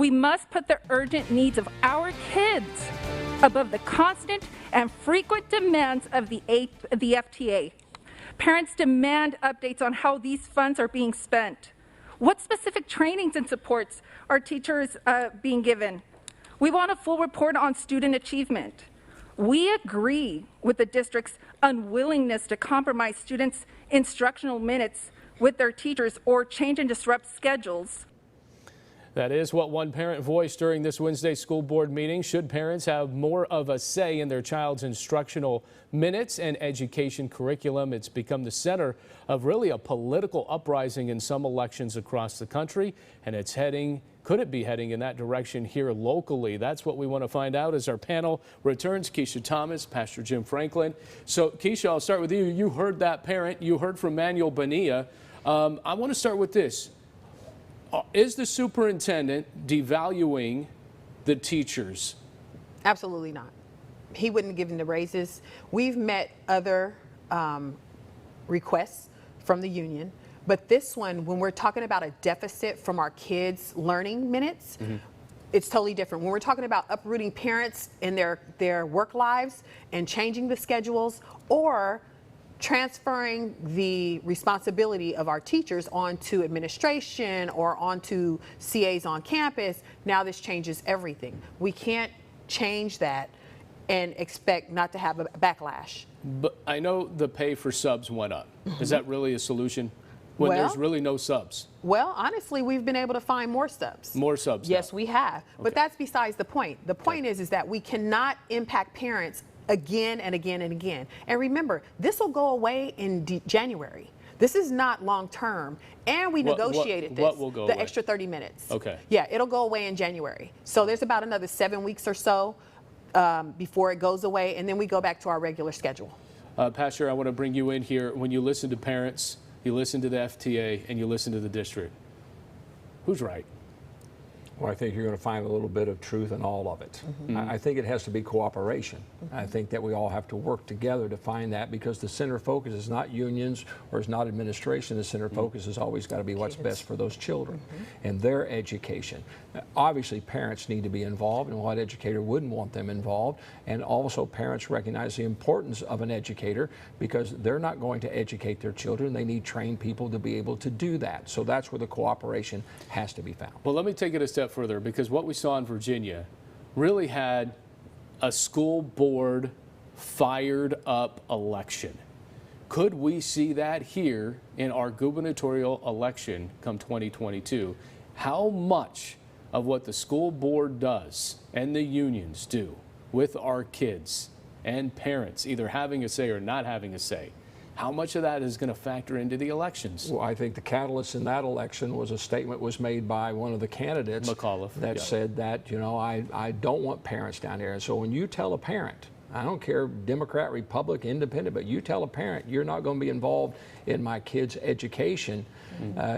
We must put the urgent needs of our kids above the constant and frequent demands of the FTA. Parents demand updates on how these funds are being spent. What specific trainings and supports are teachers being given? We want a full report on student achievement. We agree with the district's unwillingness to compromise students' instructional minutes with their teachers or change and disrupt schedules. That is what one parent voiced during this Wednesday school board meeting. Should parents have more of a say in their child's instructional minutes and education curriculum? It's become the center of really a political uprising in some elections across the country, and could it be heading in that direction here locally? That's what we want to find out as our panel returns. Keisha Thomas, Pastor Jim Franklin. So Keisha, I'll start with you. You heard that parent. You heard from Manuel Bonilla. I want to start with this. Is the superintendent devaluing the teachers? Absolutely not. He wouldn't give them the raises. We've met other requests from the union, but this one, when we're talking about a deficit from our kids' learning minutes, it's totally different. When we're talking about uprooting parents in their work lives and changing the schedules, or transferring the responsibility of our teachers onto administration or onto CAs on campus, now this changes everything. We can't change that and expect not to have a backlash. But I know the pay for subs went up. Is that really a solution when there's really no subs? Well, honestly, we've been able to find more subs. More subs? Yes, now. we have. Okay. But that's besides the point. The point is that we cannot impact parents again and again and again. And remember, this will go away in January. This is not long term. And we negotiated this. What will go away? The extra 30 minutes. Okay. Yeah, it'll go away in January. So there's about another 7 weeks or so before it goes away. And then we go back to our regular schedule. Pastor, I want to bring you in here. When you listen to parents, you listen to the FTA, and you listen to the district, who's right? Well, I think you're going to find a little bit of truth in all of it. I think it has to be cooperation. I think that we all have to work together to find that, because the center focus is not unions or it's not administration. The center focus has always got to be what's best for those children and their education. Obviously, parents need to be involved, and what educator wouldn't want them involved? And also, parents recognize the importance of an educator, because they're not going to educate their children. They need trained people to be able to do that. So that's where the cooperation has to be found. Well, let me take it a step further, because what we saw in Virginia really had a school board fired up election. Could we see that here in our gubernatorial election come 2022? How much of what the school board does and the unions do with our kids and parents, either having a say or not having a say, how much of that is going to factor into the elections? Well, I think the catalyst in that election was a statement was made by one of the candidates that said that, you know, I don't want parents down there. And so when you tell a parent, I don't care, Democrat, Republican, Independent, but you tell a parent you're not going to be involved in my kid's education,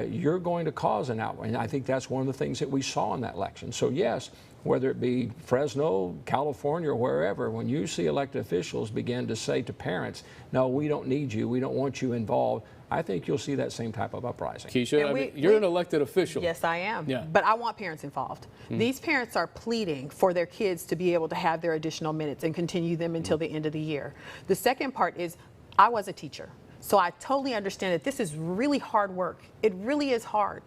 you're going to cause an outrage. And I think that's one of the things that we saw in that election. So yes, whether it be Fresno, California, or wherever, when you see elected officials begin to say to parents, no, we don't need you, we don't want you involved, I think you'll see that same type of uprising. Keisha, you're an elected official. Yes, I am. Yeah. But I want parents involved. These parents are pleading for their kids to be able to have their additional minutes and continue them until the end of the year. The second part is, I was a teacher, so I totally understand that this is really hard work. It really is hard.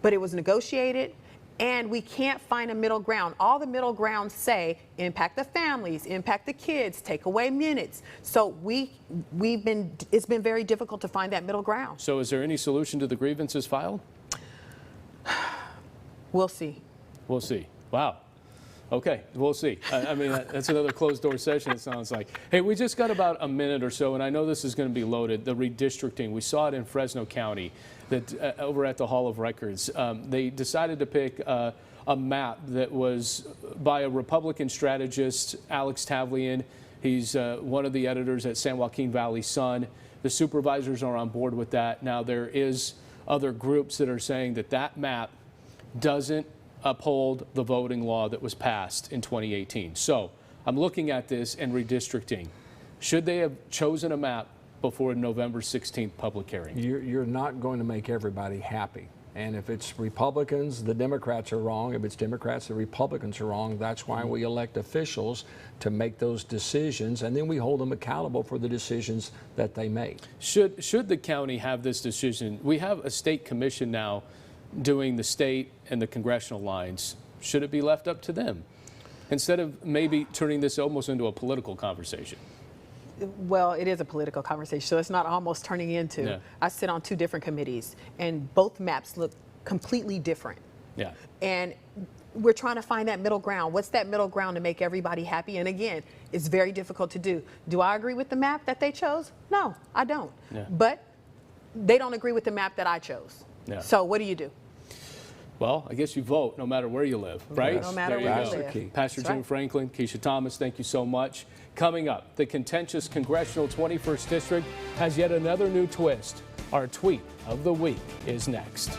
But it was negotiated, and we can't find a middle ground. All the middle grounds say impact the families, impact the kids, take away minutes. So it's been very difficult to find that middle ground. So is there any solution to the grievances filed? We'll see. We'll see. Wow. Okay, we'll see. I mean, that's another closed door session, it sounds like. Hey, we just got about a minute or so, and I know this is going to be loaded, the redistricting. We saw it in Fresno County, that over at the Hall of Records. They decided to pick a map that was by a Republican strategist, Alex Tavlian. He's one of the editors at San Joaquin Valley Sun. The supervisors are on board with that. Now, there is other groups that are saying that that map doesn't uphold the voting law that was passed in 2018. So I'm looking at this and redistricting. Should they have chosen a map before November 16th public hearing? You're not going to make everybody happy. And if it's Republicans, the Democrats are wrong. If it's Democrats, the Republicans are wrong. That's why we elect officials to make those decisions, and then we hold them accountable for the decisions that they make. Should the county have this decision? We have a state commission now doing the state and the congressional lines. Should it be left up to them instead of maybe turning this almost into a political conversation? Well, it is a political conversation, so it's not almost turning into. Yeah. I sit on 2 different committees, and both maps look completely different. Yeah. And we're trying to find that middle ground. What's that middle ground to make everybody happy? And again, it's very difficult to do. Do I agree with the map that they chose? No, I don't. Yeah. But they don't agree with the map that I chose. Yeah. So what do you do? Well, I guess you vote no matter where you live, right? No matter There you where go. you live. Pastor That's Jim right. Franklin, Keisha Thomas, thank you so much. Coming up, the contentious congressional 21st District has yet another new twist. Our tweet of the week is next.